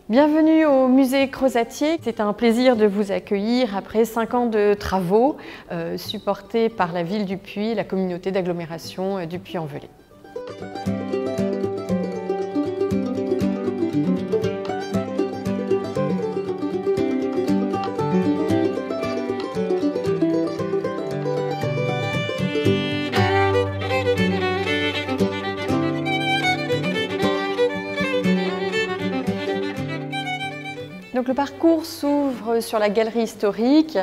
Bienvenue au musée Crozatier. C'est un plaisir de vous accueillir après 5 ans de travaux supportés par la ville du Puy et la communauté d'agglomération du Puy-en-Velay. Donc le parcours s'ouvre sur la galerie historique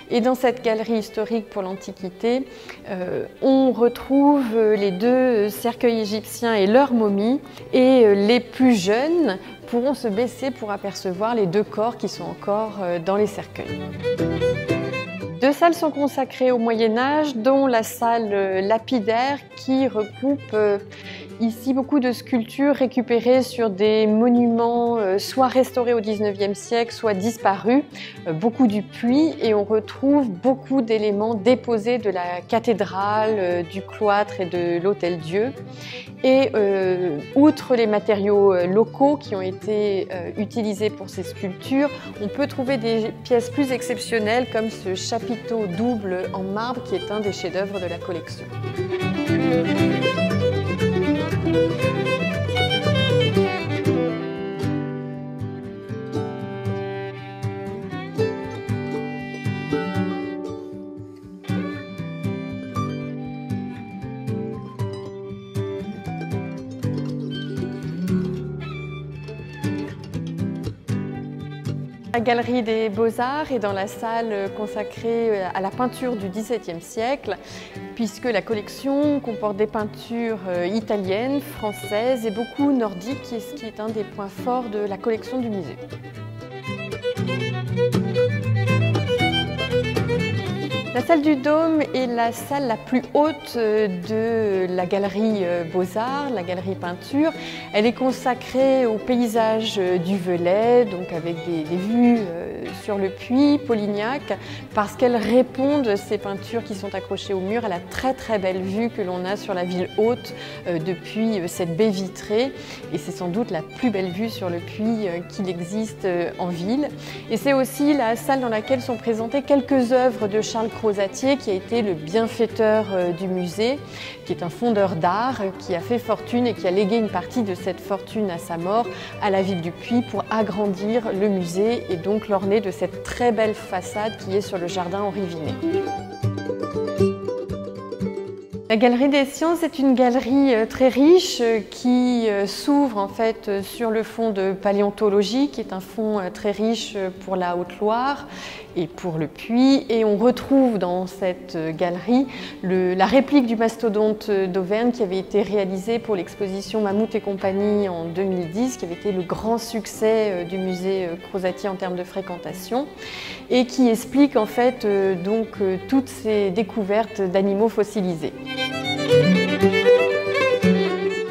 et dans cette galerie historique pour l'Antiquité, on retrouve les 2 cercueils égyptiens et leurs momies, et les plus jeunes pourront se baisser pour apercevoir les 2 corps qui sont encore dans les cercueils. 2 salles sont consacrées au Moyen-Âge, dont la salle lapidaire qui regroupe ici beaucoup de sculptures récupérées sur des monuments soit restaurés au XIXe siècle, soit disparus, beaucoup du Puy, et on retrouve beaucoup d'éléments déposés de la cathédrale, du cloître et de l'Hôtel-Dieu. Et outre les matériaux locaux qui ont été utilisés pour ces sculptures, on peut trouver des pièces plus exceptionnelles comme ce chapiteau double en marbre qui est un des chefs-d'œuvre de la collection. La Galerie des Beaux-Arts est dans la salle consacrée à la peinture du XVIIe siècle, puisque la collection comporte des peintures italiennes, françaises et beaucoup nordiques, ce qui est un des points forts de la collection du musée. La salle du Dôme est la salle la plus haute de la galerie Beaux-Arts, la galerie peinture. Elle est consacrée au paysage du Velay, donc avec des vues sur le Puy, Polignac, parce qu'elle répond, ces peintures qui sont accrochées au mur, à la très belle vue que l'on a sur la ville haute depuis cette baie vitrée. Et c'est sans doute la plus belle vue sur le Puy qu'il existe en ville. Et c'est aussi la salle dans laquelle sont présentées quelques œuvres de Charles Crozatier, qui a été le bienfaiteur du musée, qui est un fondeur d'art, qui a fait fortune et qui a légué une partie de cette fortune à sa mort à la ville du Puy pour agrandir le musée et donc l'orner de cette très belle façade qui est sur le jardin Henri Vinet. La Galerie des Sciences est une galerie très riche qui s'ouvre en fait sur le fond de paléontologie, qui est un fond très riche pour la Haute-Loire et pour le Puy. Et on retrouve dans cette galerie la réplique du mastodonte d'Auvergne qui avait été réalisée pour l'exposition Mammouth et compagnie en 2010, qui avait été le grand succès du musée Crozatier en termes de fréquentation et qui explique en fait toutes ces découvertes d'animaux fossilisés.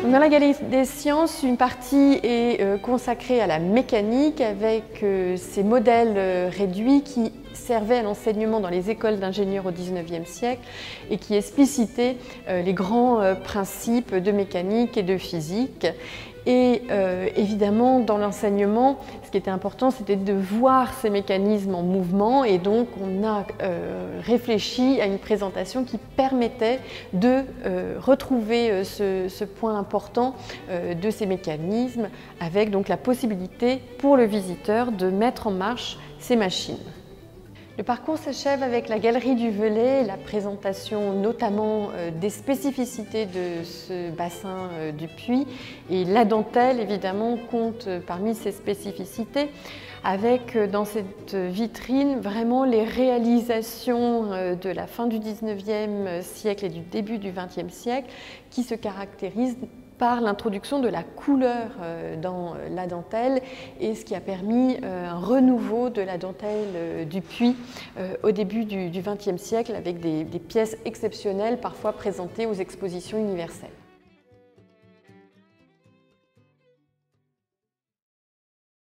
Dans la Galerie des Sciences, une partie est consacrée à la mécanique avec ces modèles réduits qui servaient à l'enseignement dans les écoles d'ingénieurs au XIXe siècle et qui explicitaient les grands principes de mécanique et de physique. Et évidemment, dans l'enseignement, ce qui était important, c'était de voir ces mécanismes en mouvement, et donc on a réfléchi à une présentation qui permettait de retrouver ce point important de ces mécanismes, avec donc la possibilité pour le visiteur de mettre en marche ces machines. Le parcours s'achève avec la Galerie du Velay, la présentation notamment des spécificités de ce bassin du Puy, et la dentelle évidemment compte parmi ces spécificités, avec dans cette vitrine vraiment les réalisations de la fin du XIXe siècle et du début du XXe siècle qui se caractérisent par l'introduction de la couleur dans la dentelle, et ce qui a permis un renouveau de la dentelle du Puy au début du XXe siècle avec des pièces exceptionnelles parfois présentées aux expositions universelles.